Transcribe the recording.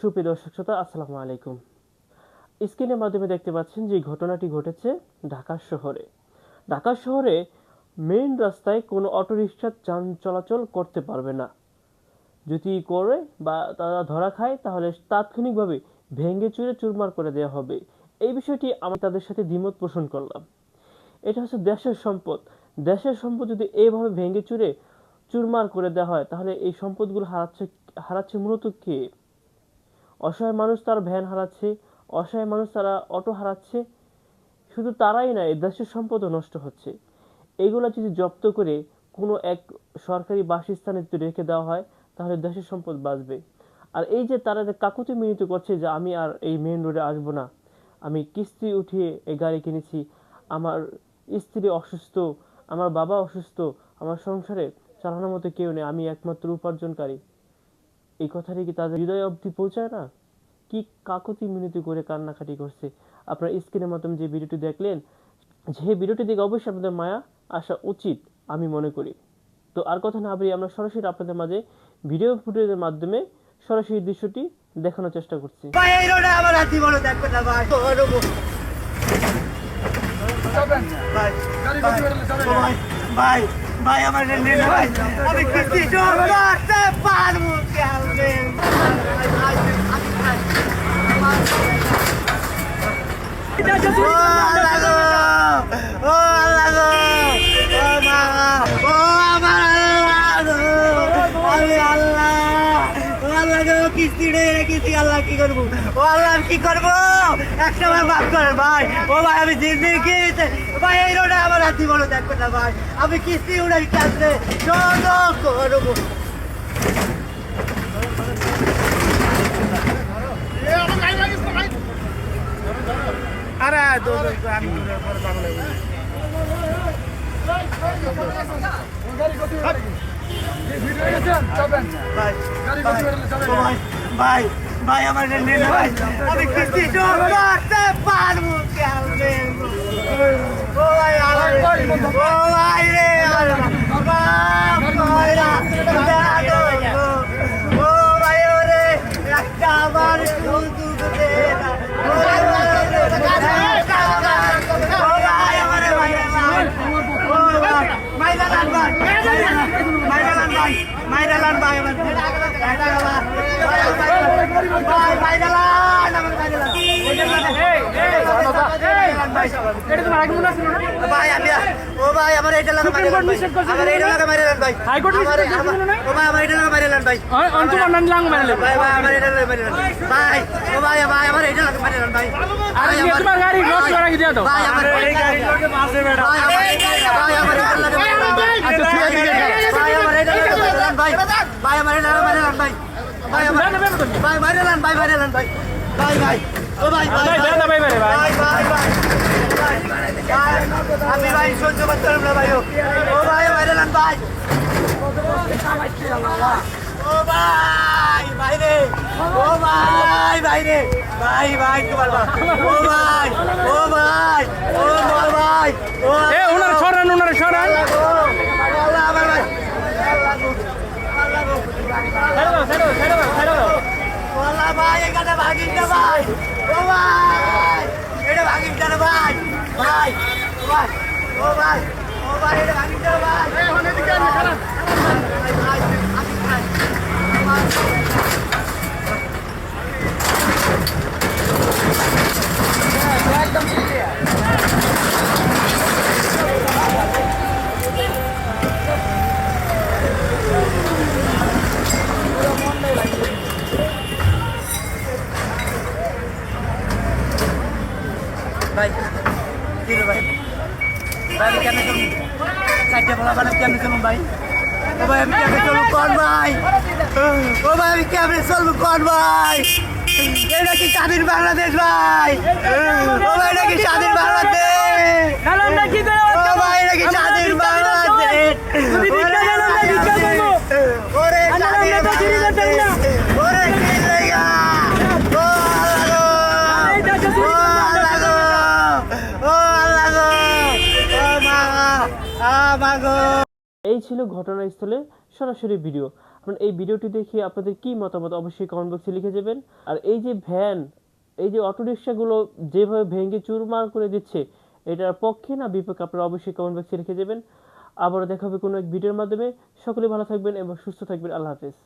সুপ্রিয় দর্শক শ্রোতা, আসসালামু আলাইকুম। স্ক্রিনের মাধ্যমে দেখতে পাচ্ছেন যে ঘটনাটি ঘটেছে ঢাকা শহরে। ঢাকা শহরে মেইন রাস্তায় কোনো অটোরিকশা যান চলাচল করতে পারবে না। যদি করে বা তারা ধরা খায় তাহলে তাৎক্ষণিকভাবে ভেঙে চুরে চুরমার করে দেওয়া হবে। এই বিষয়টি আমি তাদের সাথে দ্বিমত পোষণ করলাম। এটা হচ্ছে দেশের সম্পদ। দেশের সম্পদ যদি এইভাবে ভেঙে চুরে চুরমার করে দেওয়া হয় তাহলে এই সম্পদগুলো হারাচ্ছে মূলত কে? অসহায় মানুষ তার ভ্যান হারাচ্ছে, অসহায় মানুষ তারা অটো হারাচ্ছে। শুধু তারাই না, এই দেশের সম্পদও নষ্ট হচ্ছে। এগুলো যদি জব্দ করে কোনো এক সরকারি বাসস্থানে যদি রেখে দেওয়া হয় তাহলে দেশের সম্পদ বাঁচবে। আর এই যে তারা যে কাকুতি মিনতি করছে যে আমি আর এই মেইন রোডে আসবো না, আমি কিস্তি উঠিয়ে এই গাড়ি কিনেছি, আমার স্ত্রী অসুস্থ, আমার বাবা অসুস্থ, আমার সংসারে চালানোর মতো কেউ নেই, আমি একমাত্র উপার্জনকারী, এই কথাটি কি তাদের হৃদয় অবধি পৌঁছায় না? কি কাকুতি মিনতি করে কান্নাকাটি করছে। আপনার স্ক্রিনের মাধ্যমে যে ভিডিওটি দেখলেন, যে ভিডিওটি দেখে অবশ্যই আপনাদের মায়া আসা উচিত আমি মনে করি। তো আর কথা না বাড়িয়ে আমরা সরাসরি আপনাদের মাঝে ভিডিও ফুটেজের মাধ্যমে সরাসরি দৃশ্যটি দেখানোর চেষ্টা করছি। ভাই এই রোডে আমার হাতি বড় দেখো না ভাই। ভাই ভাই আমার নেন ভাই, আমি কিস্তি জোর করতে পারবো কেমনে? ও আল্লাহ গো, ও মা, ও আমার আল্লাহ গো, আমি আল্লাহ, ও আল্লাহ গো, কিস্তি রেখেছি আল্লাহ, কি করবো? ও আল্লাহ কি করবো? একটা বার মাফ করেন ভাই। ও ভাই আমি জিন্দিগি ভাই এই রোডে আমার হাতি বড় দেখো না ভাই, আমি কিস্তি উড়াই কাছে করবো। আরে আমি ভাই ভাই আমার নেন ভাই, আমি কিস্তি জোর করতে পারবো কেমনে? ও ভাই ও ভাই রে ও ভাই ওরে একটা আমার শুধু দে না। মাইরালান ভাই আমার ভাই আমি ও ভাই আমার এটা লাগা মাইরালান ভাই, আমার এটা লাগা মাইরালান ভাই, হাইকোর্ট ও ভাই আমার এটা লাগা মাইরালান ভাই, অন্তু মানন লাং মাইরালান ভাই, ভাই আমার এটা লাগা মাইরালান ভাই, ও ভাই ভাই আমার এটা লাগা মাইরালান ভাই, আরে তোমার গাড়ি লস করা কি দিয়া দাও ভাই, আমার এই গাড়ি লোকে পাশে বেড়া ভাই, আমার এটা লাগা মাইরালান ভাই, আচ্ছা ঠিক আছে ভাই, আমার এটা লাগা মাইরালান ভাই, ভাই আমার এটা লাগা মাইরালান ভাই, ভাই আমার ভাই মাইরালান ভাই, মাইরালান ভাই, ভাই ভাই ও ভাই ভাই ভাই ভাই ভাই আমি ভাই সহ্য করতে পারলাম না ভাই, ও ভাই মাইরালান ভাই, ও ভাই ভাই রে, ও ভাই ভাই রে, ভাই ভাই তোমার ও ভাই ও ভাই ও মোর ভাই, ও এ ওনারে সরান আল্লাহ আমার ভাই, আল্লাহ ভাই এখানে ভাগিন না ভাই, ও ভাই এটা ভাগিন না ভাই, ভাই ও ভাই ও ভাই ও ভাই এটা ভাগিন না ভাই, একদম ভাই কি রে ভাই, ভাই আমি কেন চলুন চারটে বলা মানে কেমনে চলুন ভাই, ও ভাই আমি কেমনে চলুন কর ভাই, ও ভাই আমি কেমনে চলবো কর ভাই, এটা কি স্বাধীন বাংলাদেশ ভাই, ও ভাই এটা কি স্বাধীন বাংলাদেশ, ও ভাই এটা কি স্বাধীন বাংলাদেশ, ওরে ওরে কি লেগা, ও এই ছিল ঘটনাস্থলে সরাসরি ভিডিও। আপনার এই ভিডিওটি দেখে আপনাদের কি মতামত অবশ্যই কমেন্ট বক্সে লিখে যাবেন। আর এই যে ভ্যান, এই যে অটোরিকশাগুলো যেভাবে ভেঙে চুরমার করে দিচ্ছে, এটার পক্ষে না বিপক্ষে আপনারা অবশ্যই কমেন্ট বক্সে লিখে যাবেন। আবারও দেখা হবে কোনো এক ভিডিওর মাধ্যমে। সকলে ভালো থাকবেন এবং সুস্থ থাকবেন। আল্লাহ হাফেজ।